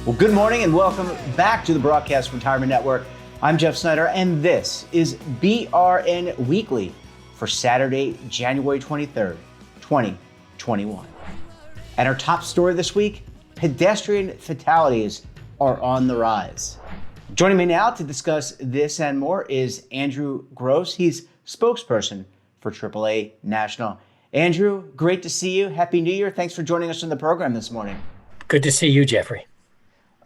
Well, good morning and welcome back to the Broadcast Retirement Network. I'm Jeff Snyder, and this is BRN Weekly for Saturday, January 23rd, 2021. And our top story this week, pedestrian fatalities are on the rise. Joining me now to discuss this and more is Andrew Gross. He's spokesperson for AAA National. Andrew, great to see you. Happy New Year. Thanks for joining us on the program this morning. Good to see you, Jeffrey.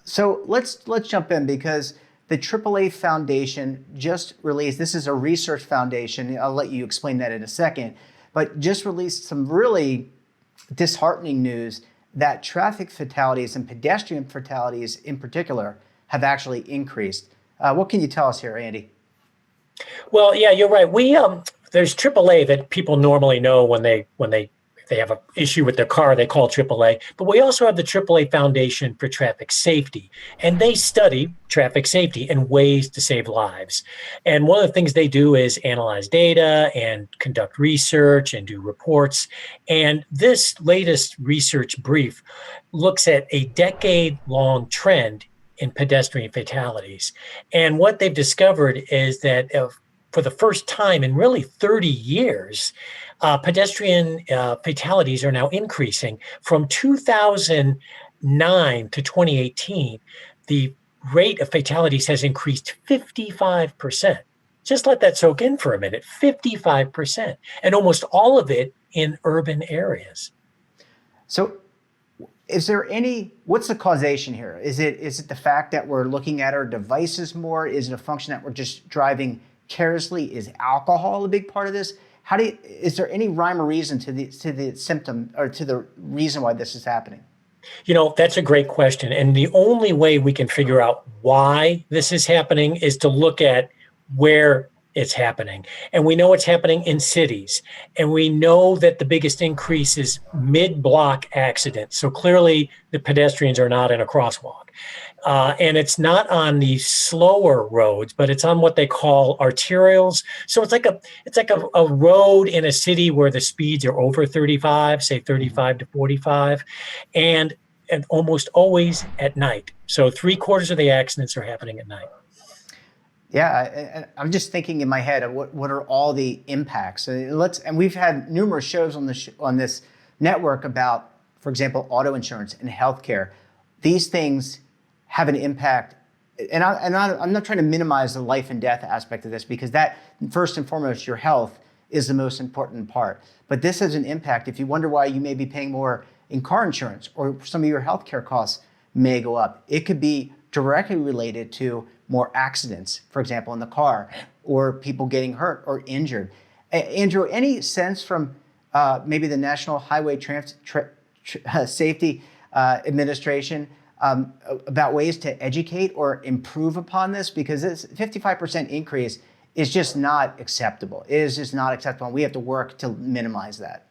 So let's jump in because the AAA Foundation just released, this is a research foundation, I'll let you explain that in a second, but just released some really disheartening news that traffic fatalities and pedestrian fatalities in particular have actually increased. What can you tell us here, Andy? Well, yeah, you're right. There's AAA that people normally know when they have an issue with their car, they call AAA. But we also have the AAA Foundation for Traffic Safety, and they study traffic safety and ways to save lives. And one of the things they do is analyze data and conduct research and do reports. And this latest research brief looks at a decade-long trend in pedestrian fatalities. And what they've discovered is that for the first time in really 30 years, pedestrian fatalities are now increasing. From 2009 to 2018, the rate of fatalities has increased 55%. Just let that soak in for a minute, 55%, and almost all of it in urban areas. So what's the causation here? Is it the fact that we're looking at our devices more? Is it a function that we're just driving carelessly? Is alcohol a big part of this? Is there any rhyme or reason to the symptom or to the reason why this is happening? You know, that's a great question. And the only way we can figure out why this is happening is to look at where it's happening. And we know it's happening in cities. And we know that the biggest increase is mid-block accidents. So clearly the pedestrians are not in a crosswalk. And it's not on the slower roads, but it's on what they call arterials. So it's like a road in a city where the speeds are over 35, say 35 to 45, and almost always at night. So 3/4 of the accidents are happening at night. Yeah, I'm just thinking in my head of what are all the impacts. And we've had numerous shows on this network about, for example, auto insurance and healthcare. These things have an impact, and I'm not trying to minimize the life and death aspect of this, because that, first and foremost, your health is the most important part. But this has an impact. If you wonder why you may be paying more in car insurance, or some of your healthcare costs may go up, it could be directly related to more accidents, for example, in the car, or people getting hurt or injured. Andrew, any sense from maybe the National Highway Safety Administration about ways to educate or improve upon this? Because this 55% increase is just not acceptable. It is just not acceptable. And we have to work to minimize that.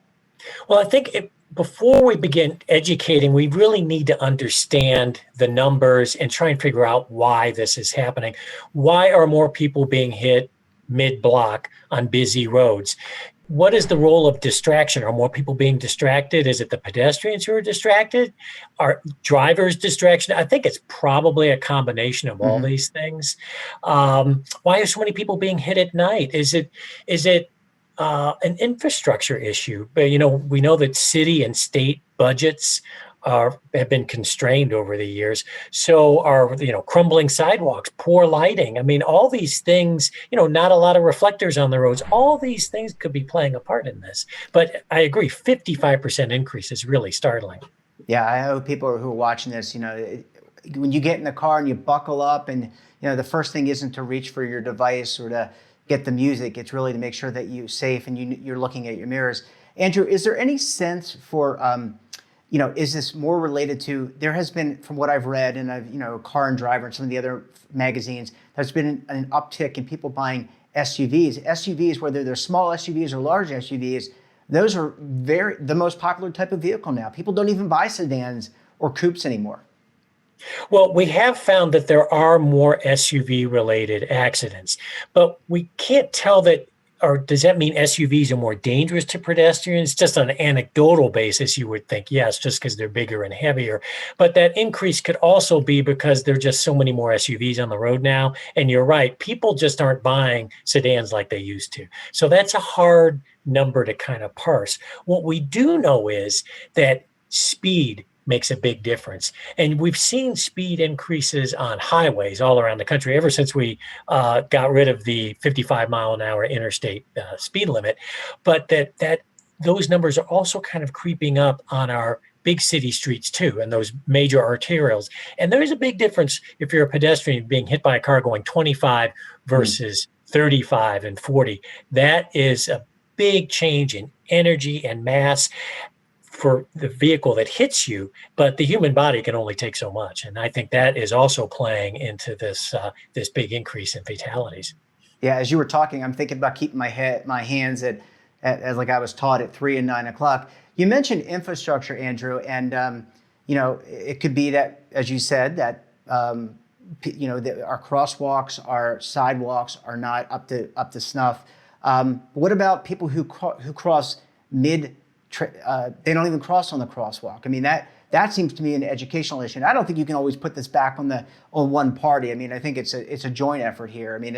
Well, I think before we begin educating, we really need to understand the numbers and try and figure out why this is happening. Why are more people being hit mid-block on busy roads? What is the role of distraction? Are more people being distracted? Is it the pedestrians who are distracted? Are drivers distraction? I think it's probably a combination of all these things. Why are so many people being hit at night? Is it an infrastructure issue? But, you know, we know that city and state budgets have been constrained over the years. So are, crumbling sidewalks, poor lighting. I mean, all these things, not a lot of reflectors on the roads. All these things could be playing a part in this. But I agree, 55% increase is really startling. Yeah, I know people who are watching this, when you get in the car and you buckle up and, the first thing isn't to reach for your device or to get the music. It's really to make sure that you're safe and you're looking at your mirrors. Andrew, is there any sense for, is this more related to, there has been, from what I've read, and I've, Car and Driver and some of the other magazines, there's been an uptick in people buying SUVs. SUVs, whether they're small SUVs or large SUVs, those are the most popular type of vehicle now. People don't even buy sedans or coupes anymore. Well, we have found that there are more SUV-related accidents, but we can't tell that or does that mean SUVs are more dangerous to pedestrians? Just on an anecdotal basis, you would think yes, just because they're bigger and heavier. But that increase could also be because there are just so many more SUVs on the road now. And you're right, people just aren't buying sedans like they used to. So that's a hard number to kind of parse. What we do know is that speed makes a big difference. And we've seen speed increases on highways all around the country ever since we got rid of the 55 mile an hour interstate speed limit. But that those numbers are also kind of creeping up on our big city streets too, and those major arterials. And there is a big difference if you're a pedestrian being hit by a car going 25 versus 35 and 40. That is a big change in energy and mass for the vehicle that hits you, but the human body can only take so much. And I think that is also playing into this big increase in fatalities. Yeah, as you were talking, I'm thinking about keeping my hands at like I was taught at 3 and 9 o'clock. You mentioned infrastructure, Andrew, and it could be that, as you said, that that our crosswalks, our sidewalks are not up to snuff. What about people who cross mid? They don't even cross on the crosswalk. I mean, that seems to me an educational issue. And I don't think you can always put this back on one party. I mean, I think it's a joint effort here. I mean,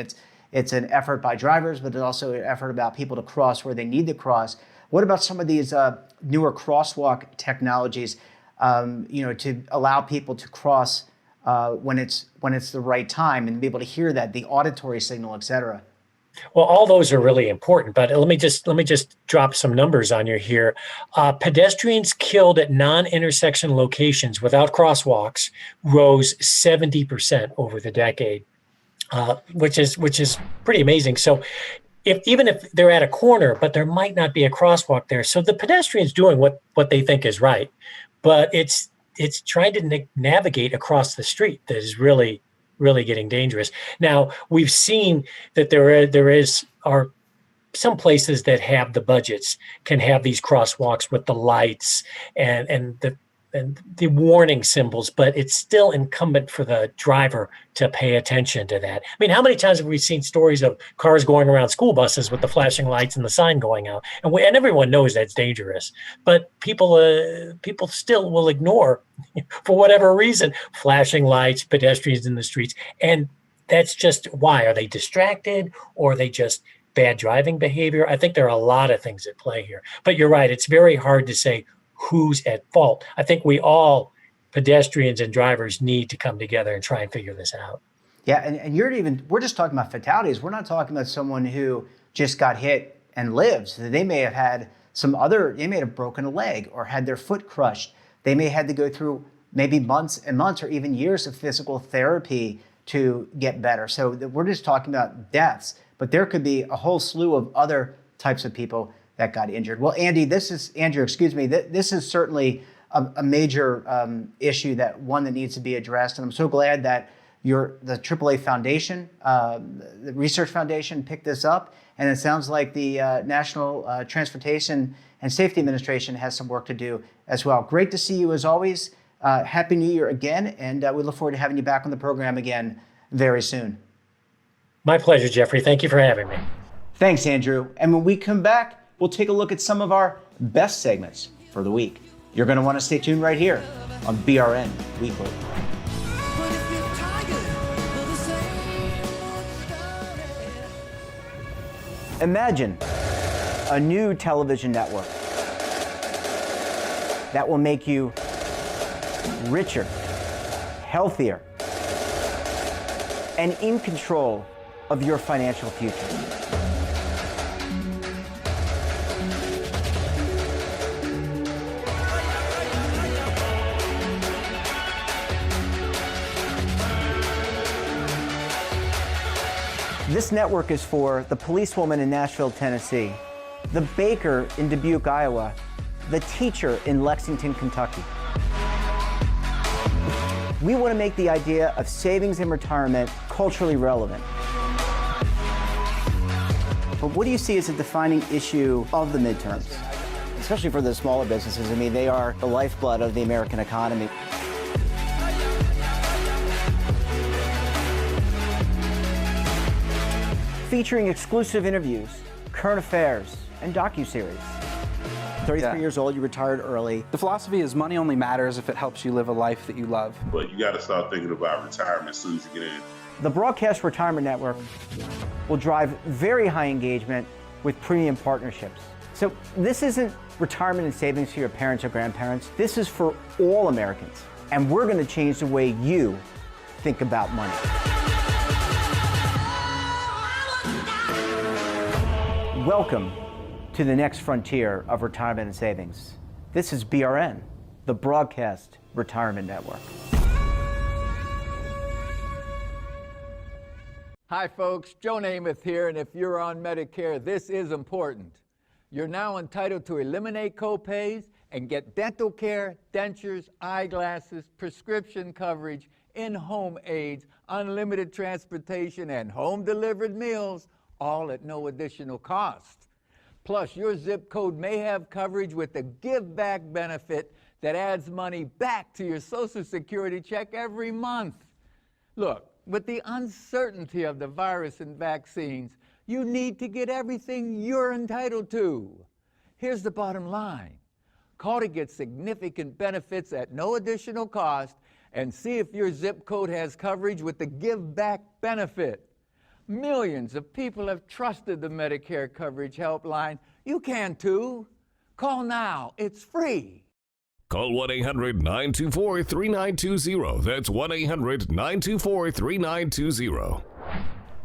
it's an effort by drivers, but it's also an effort about people to cross where they need to cross. What about some of these newer crosswalk technologies, to allow people to cross when it's the right time and be able to hear that, the auditory signal, et cetera? Well, all those are really important, but let me just drop some numbers on you here. Pedestrians killed at non-intersection locations without crosswalks rose 70% over the decade, which is pretty amazing. So, even if they're at a corner, but there might not be a crosswalk there, so the pedestrian's doing what they think is right, but it's trying to navigate across the street that is really getting dangerous. Now, we've seen that there are some places that have the budgets can have these crosswalks with the lights and the warning symbols, but it's still incumbent for the driver to pay attention to that. I mean, how many times have we seen stories of cars going around school buses with the flashing lights and the sign going out? And everyone knows that's dangerous, but people still will ignore, for whatever reason, flashing lights, pedestrians in the streets. And that's just why. Are they distracted, or are they just bad driving behavior? I think there are a lot of things at play here. But you're right, it's very hard to say who's at fault. I think we all, pedestrians and drivers, need to come together and try and figure this out. Yeah, and we're just talking about fatalities. We're not talking about someone who just got hit and lives. They may have they may have broken a leg or had their foot crushed. They may have had to go through maybe months and months or even years of physical therapy to get better. So we're just talking about deaths, but there could be a whole slew of other types of people that got injured. Well, Andrew, this is certainly a major issue, that needs to be addressed. And I'm so glad that the AAA Foundation, the Research Foundation, picked this up. And it sounds like the National Transportation and Safety Administration has some work to do as well. Great to see you as always. Happy New Year again. And we look forward to having you back on the program again very soon. My pleasure, Jeffrey. Thank you for having me. Thanks, Andrew. And when we come back, we'll take a look at some of our best segments for the week. You're going to want to stay tuned right here on BRN Weekly. Imagine a new television network that will make you richer, healthier, and in control of your financial future. This network is for the policewoman in Nashville, Tennessee, the baker in Dubuque, Iowa, the teacher in Lexington, Kentucky. We want to make the idea of savings and retirement culturally relevant. But what do you see as a defining issue of the midterms, especially for the smaller businesses? I mean, they are the lifeblood of the American economy. Featuring exclusive interviews, current affairs, and docuseries. 33 years old, you retired early. The philosophy is money only matters if it helps you live a life that you love. But you got to start thinking about retirement as soon as you get in. The Broadcast Retirement Network will drive very high engagement with premium partnerships. So this isn't retirement and savings for your parents or grandparents. This is for all Americans. And we're going to change the way you think about money. Welcome to the next frontier of retirement and savings. This is BRN, the Broadcast Retirement Network. Hi folks, Joe Namath here, and if you're on Medicare, this is important. You're now entitled to eliminate copays and get dental care, dentures, eyeglasses, prescription coverage, in-home aids, unlimited transportation, and home-delivered meals, all at no additional cost. Plus, your zip code may have coverage with the Give Back benefit that adds money back to your Social Security check every month. Look, with the uncertainty of the virus and vaccines, you need to get everything you're entitled to. Here's the bottom line. Call to get significant benefits at no additional cost and see if your zip code has coverage with the Give Back benefit. Millions of people have trusted the Medicare Coverage Helpline. You can too. Call now. It's free. Call 1-800-924-3920. That's 1-800-924-3920.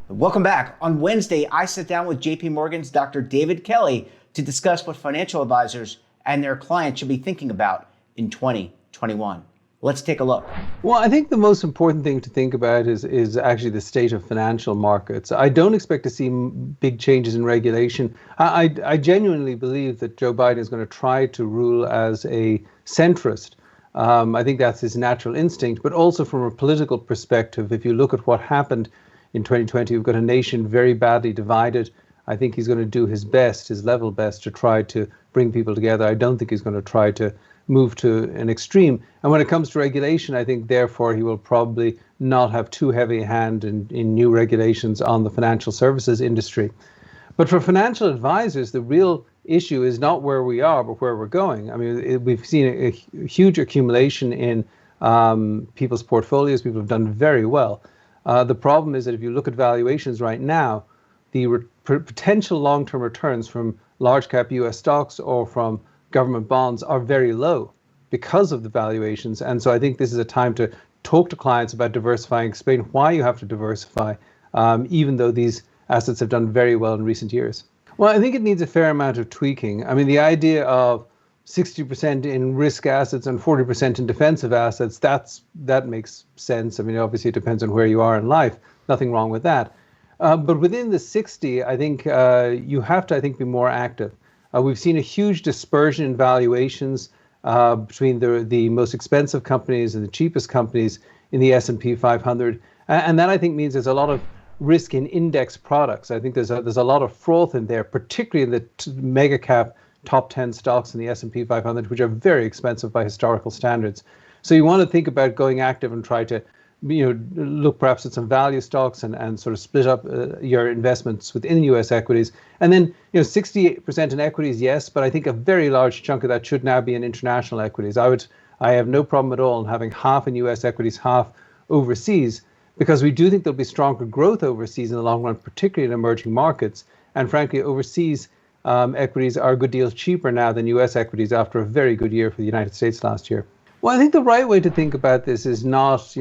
Welcome back. On Wednesday, I sit down with JP Morgan's Dr. David Kelly to discuss what financial advisors and their clients should be thinking about in 2021. Let's take a look. Well, I think the most important thing to think about is actually the state of financial markets. I don't expect to see big changes in regulation. I genuinely believe that Joe Biden is going to try to rule as a centrist. I think that's his natural instinct, but also from a political perspective, if you look at what happened in 2020, we've got a nation very badly divided. I think he's going to do his best, his level best, to try to bring people together. I don't think he's going to try to move to an extreme. And when it comes to regulation, I think therefore he will probably not have too heavy a hand in new regulations on the financial services industry. But for financial advisors, the real issue is not where we are, but where we're going. I mean, we've seen a huge accumulation in people's portfolios. People have done very well. The problem is that if you look at valuations right now, the potential long-term returns from large cap US stocks or from government bonds are very low because of the valuations. And so I think this is a time to talk to clients about diversifying, explain why you have to diversify, even though these assets have done very well in recent years. Well, I think it needs a fair amount of tweaking. I mean, the idea of 60% in risk assets and 40% in defensive assets, that makes sense. I mean, obviously it depends on where you are in life. Nothing wrong with that. But within the 60, I think you have to, be more active. We've seen a huge dispersion in valuations between the most expensive companies and the cheapest companies in the S&P 500. And that, I think, means there's a lot of risk in index products. I think there's a lot of froth in there, particularly in the mega cap top 10 stocks in the S&P 500, which are very expensive by historical standards. So you want to think about going active and try to look perhaps at some value stocks and sort of split up your investments within US equities. And then, 68% in equities, yes, but I think a very large chunk of that should now be in international equities. I have no problem at all in having half in US equities, half overseas, because we do think there'll be stronger growth overseas in the long run, particularly in emerging markets. And frankly, overseas equities are a good deal cheaper now than US equities after a very good year for the United States last year. Well, I think the right way to think about this is not,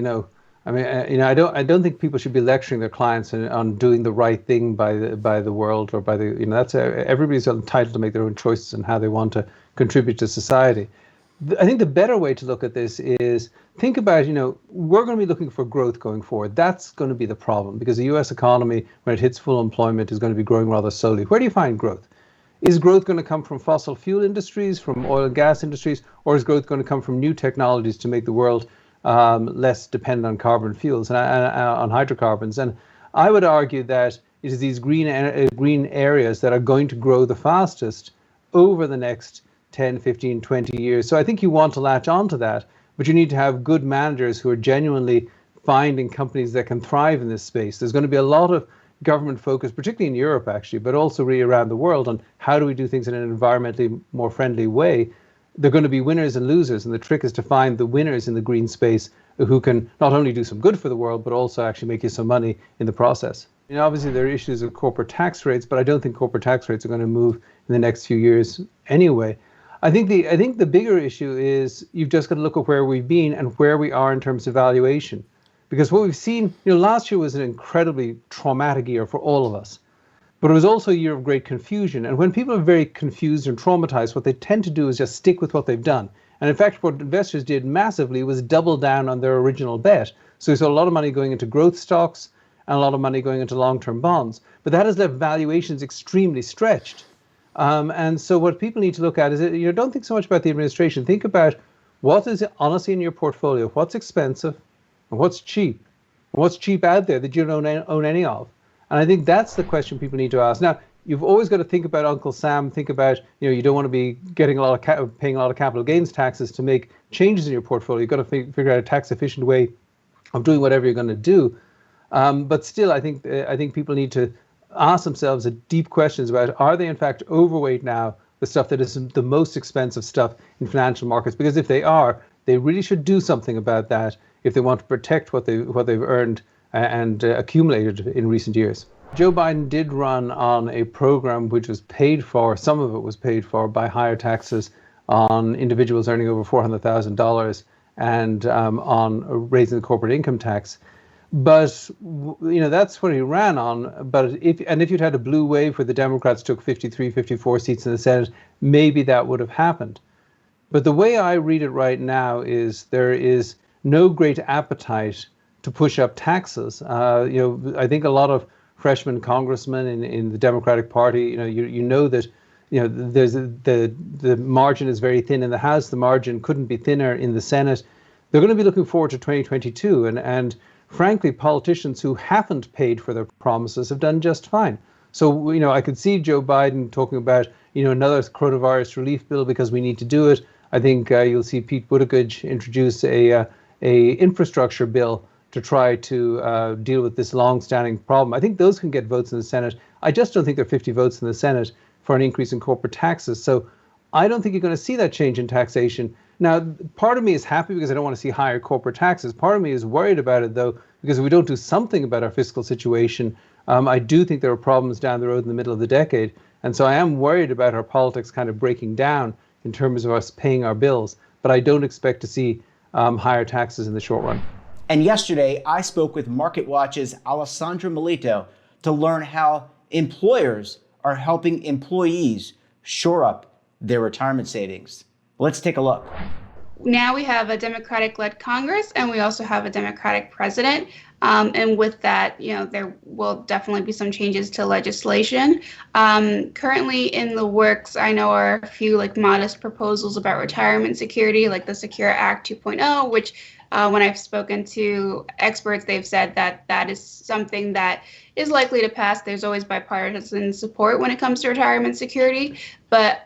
I don't think people should be lecturing their clients on doing the right thing by the world or by the, that's everybody's entitled to make their own choices and how they want to contribute to society. I think the better way to look at this is think about, we're going to be looking for growth going forward. That's going to be the problem because the US economy, when it hits full employment, is going to be growing rather slowly. Where do you find growth? Is growth going to come from fossil fuel industries, from oil and gas industries, or is growth going to come from new technologies to make the world less dependent on carbon fuels and on hydrocarbons? And I would argue that it is these green areas that are going to grow the fastest over the next 10, 15, 20 years. So I think you want to latch onto that, but you need to have good managers who are genuinely finding companies that can thrive in this space. There's going to be a lot of government focus, particularly in Europe actually, but also really around the world on how do we do things in an environmentally more friendly way, they're going to be winners and losers. And the trick is to find the winners in the green space who can not only do some good for the world, but also actually make you some money in the process. You know, obviously there are issues of corporate tax rates, but I don't think corporate tax rates are going to move in the next few years anyway. I think the bigger issue is you've just got to look at where we've been and where we are in terms of valuation. Because what we've seen, you know, last year was an incredibly traumatic year for all of us. But it was also a year of great confusion. And when people are very confused and traumatized, what they tend to do is just stick with what they've done. And in fact, what investors did massively was double down on their original bet. So we saw a lot of money going into growth stocks and a lot of money going into long-term bonds. But that has left valuations extremely stretched. And so what people need to look at is, you know, don't think so much about the administration. Think about what is honestly in your portfolio, what's expensive, and what's cheap? And what's cheap out there that you don't own any of? And I think that's the question people need to ask. Now, you've always got to think about Uncle Sam. Think about, you know, you don't want to be getting a lot of paying a lot of capital gains taxes to make changes in your portfolio. You've got to figure out a tax efficient way of doing whatever you're going to do. But still, I think people need to ask themselves deep questions about, are they in fact overweight now the stuff that is the most expensive stuff in financial markets? Because if they are, they really should do something about that if they want to protect what they've earned and accumulated in recent years. Joe Biden did run on a program which was paid for, some of it was paid for by higher taxes on individuals earning over $400,000 and on raising the corporate income tax. But, you know, that's what he ran on. But if you'd had a blue wave where the Democrats took 53, 54 seats in the Senate, maybe that would have happened. But the way I read it right now is there is no great appetite to push up taxes. You know, I think a lot of freshman congressmen in the Democratic Party, you know that, you know, there's the margin is very thin in the House. The margin couldn't be thinner in the Senate. They're going to be looking forward to 2022, and frankly, politicians who haven't paid for their promises have done just fine. So, you know, I could see Joe Biden talking about, you know, another coronavirus relief bill because we need to do it. I think you'll see Pete Buttigieg introduce a infrastructure bill to try to deal with this long-standing problem. I think those can get votes in the Senate. I just don't think there are 50 votes in the Senate for an increase in corporate taxes. So I don't think you're going to see that change in taxation. Now, part of me is happy because I don't want to see higher corporate taxes. Part of me is worried about it, though, because if we don't do something about our fiscal situation, I do think there are problems down the road in the middle of the decade. And so I am worried about our politics kind of breaking down in terms of us paying our bills. But I don't expect to see higher taxes in the short run. And yesterday, I spoke with MarketWatch's Alessandra Melito to learn how employers are helping employees shore up their retirement savings. Let's take a look. Now we have a Democratic-led Congress, and we also have a Democratic president. And with that, you know, there will definitely be some changes to legislation. Currently in the works, I know are a few like modest proposals about retirement security, like the Secure Act 2.0, which when I've spoken to experts, they've said that that is something that is likely to pass. There's always bipartisan support when it comes to retirement security. But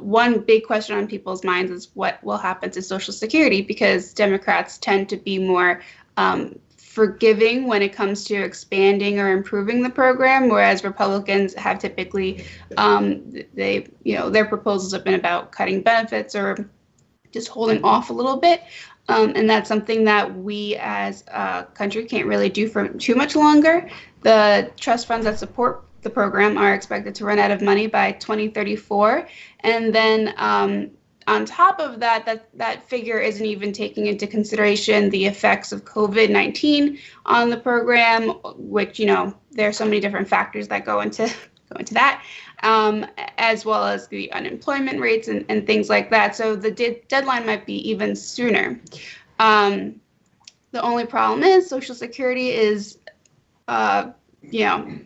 one big question on people's minds is what will happen to Social Security, because Democrats tend to be more forgiving when it comes to expanding or improving the program, whereas Republicans have typically, their proposals have been about cutting benefits or just holding off a little bit. And that's something that we as a country can't really do for too much longer. The trust funds that support the program are expected to run out of money by 2034. And then on top of that figure isn't even taking into consideration the effects of COVID-19 on the program, which, you know, there are so many different factors that go into that, as well as the unemployment rates and things like that. So the deadline might be even sooner. The only problem is Social Security is,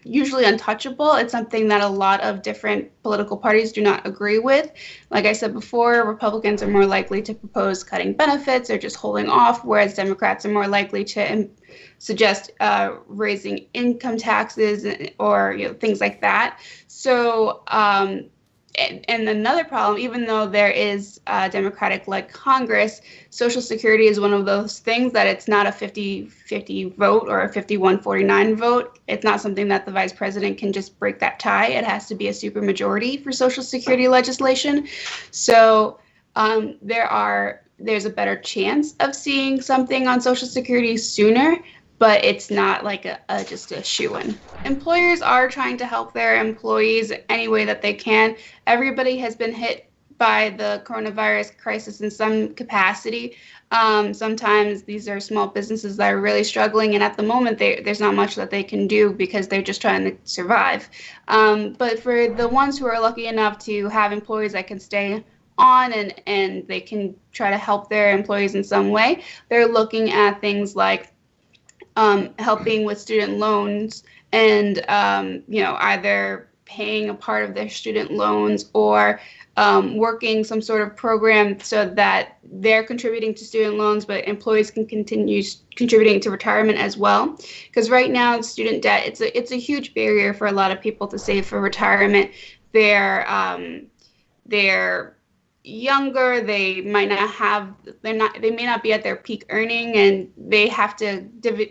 usually untouchable. It's something that a lot of different political parties do not agree with. Like I said before, Republicans are more likely to propose cutting benefits or just holding off, whereas Democrats are more likely to suggest raising income taxes or things like that. So and another problem, even though there is a Democratic-led Congress, Social Security is one of those things that it's not a 50-50 vote or a 51-49 vote. It's not something that the vice president can just break that tie. It has to be a supermajority for Social Security legislation. So there's a better chance of seeing something on Social Security sooner, but it's not like just a shoo-in. Employers are trying to help their employees any way that they can. Everybody has been hit by the coronavirus crisis in some capacity. Sometimes these are small businesses that are really struggling, and at the moment there's not much that they can do because they're just trying to survive. But for the ones who are lucky enough to have employees that can stay on and they can try to help their employees in some way, they're looking at things like helping with student loans and either paying a part of their student loans or working some sort of program so that they're contributing to student loans, but employees can continue contributing to retirement as well. Because right now, student debt, it's a huge barrier for a lot of people to save for retirement. They're younger, they may not be at their peak earning, and they have to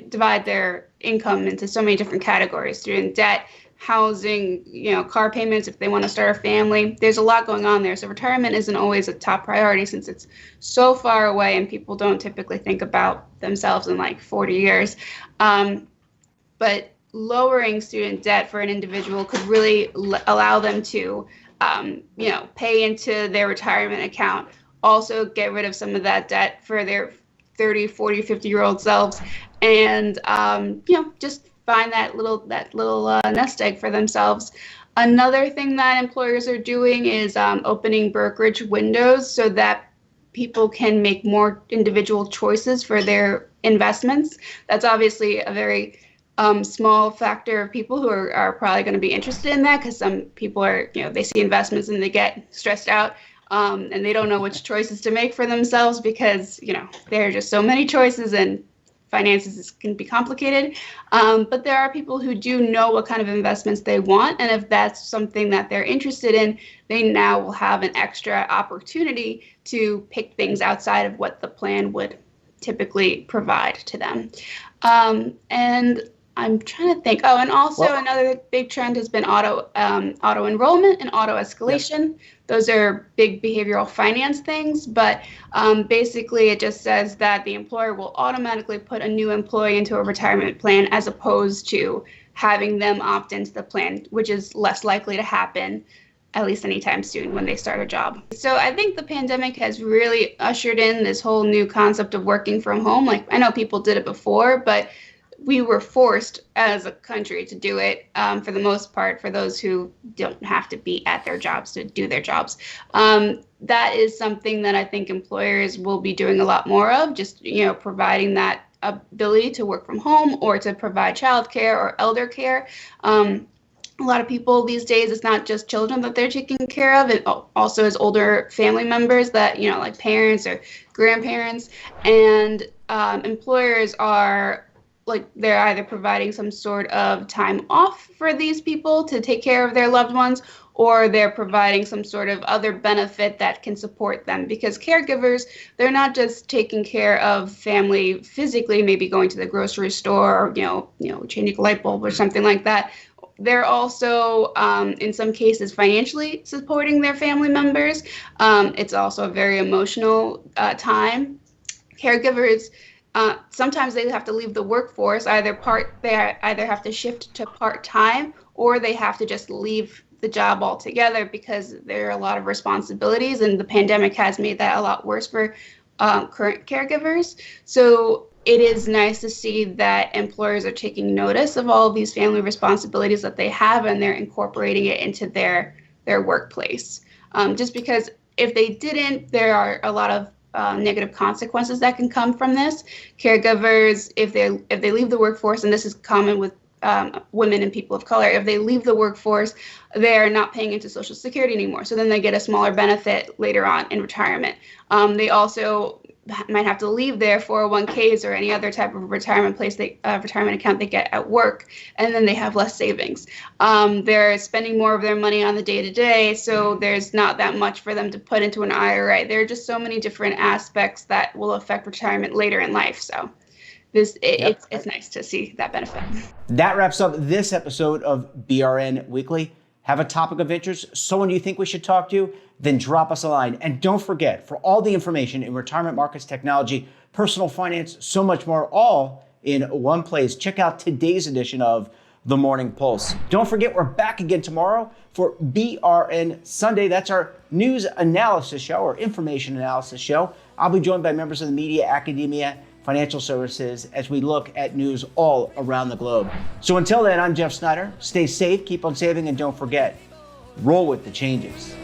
divide their income into so many different categories: student debt, housing, car payments if they want to start a family. There's a lot going on there. So retirement isn't always a top priority since it's so far away and people don't typically think about themselves in like 40 years. But lowering student debt for an individual could really allow them to pay into their retirement account, also get rid of some of that debt for their 30, 40, 50-year-old selves, and just find that little nest egg for themselves. Another thing that employers are doing is opening brokerage windows so that people can make more individual choices for their investments. That's obviously a very small factor of people who are probably going to be interested in that, because some people are, they see investments and they get stressed out and they don't know which choices to make for themselves because, there are just so many choices and finances can be complicated. But there are people who do know what kind of investments they want. And if that's something that they're interested in, they now will have an extra opportunity to pick things outside of what the plan would typically provide to them. And I'm trying to think. Oh, and also another big trend has been auto enrollment and auto escalation. Yep. Those are big behavioral finance things, but basically it just says that the employer will automatically put a new employee into a retirement plan as opposed to having them opt into the plan, which is less likely to happen, at least anytime soon when they start a job. So I think the pandemic has really ushered in this whole new concept of working from home. Like, I know people did it before, but we were forced as a country to do it for the most part, for those who don't have to be at their jobs to do their jobs. That is something that I think employers will be doing a lot more of, just, providing that ability to work from home or to provide childcare or elder care. A lot of people these days, it's not just children that they're taking care of. It also is older family members that, like parents or grandparents. And employers are they're either providing some sort of time off for these people to take care of their loved ones, or they're providing some sort of other benefit that can support them. Because caregivers, they're not just taking care of family physically, maybe going to the grocery store or, changing a light bulb or something like that. They're also, in some cases, financially supporting their family members. It's also a very emotional time. Caregivers, sometimes they have to leave the workforce, they either have to shift to part-time or they have to just leave the job altogether because there are a lot of responsibilities, and the pandemic has made that a lot worse for current caregivers. So it is nice to see that employers are taking notice of all of these family responsibilities that they have, and they're incorporating it into their workplace. Just because if they didn't, there are a lot of negative consequences that can come from this. Caregivers, if they leave the workforce, and this is common with women and people of color, if they leave the workforce, they're not paying into Social Security anymore. So then they get a smaller benefit later on in retirement. They also might have to leave their 401ks or any other type of retirement retirement account they get at work, and then they have less savings. They're spending more of their money on the day-to-day, so there's not that much for them to put into an IRA. There are just so many different aspects that will affect retirement later in life. So it's nice to see that benefit. That wraps up this episode of BRN Weekly. Have a topic of interest, someone you think we should talk to? Then drop us a line. And don't forget, for all the information in retirement markets, technology, personal finance, so much more, all in one place, check out today's edition of The Morning Pulse. Don't forget, we're back again tomorrow for BRN Sunday. That's our news analysis show, or information analysis show. I'll be joined by members of the media, academia, financial services as we look at news all around the globe. So until then, I'm Jeff Snyder. Stay safe, keep on saving, and don't forget, roll with the changes.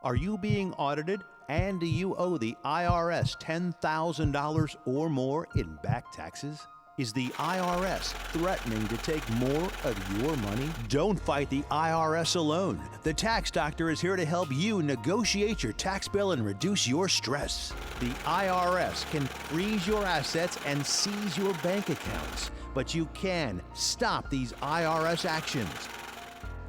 Are you being audited, and do you owe the IRS $10,000 or more in back taxes? Is the IRS threatening to take more of your money? Don't fight the IRS alone. The Tax Doctor is here to help you negotiate your tax bill and reduce your stress. The IRS can freeze your assets and seize your bank accounts, but you can stop these IRS actions.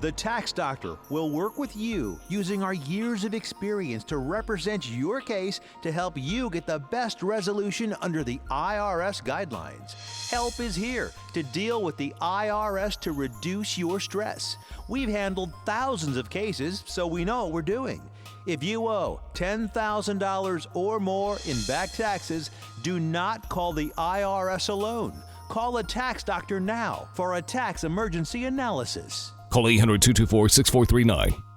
The Tax Doctor will work with you using our years of experience to represent your case to help you get the best resolution under the IRS guidelines. Help is here to deal with the IRS to reduce your stress. We've handled thousands of cases, so we know what we're doing. If you owe $10,000 or more in back taxes, do not call the IRS alone. Call a Tax Doctor now for a tax emergency analysis. Call 800-224-6439.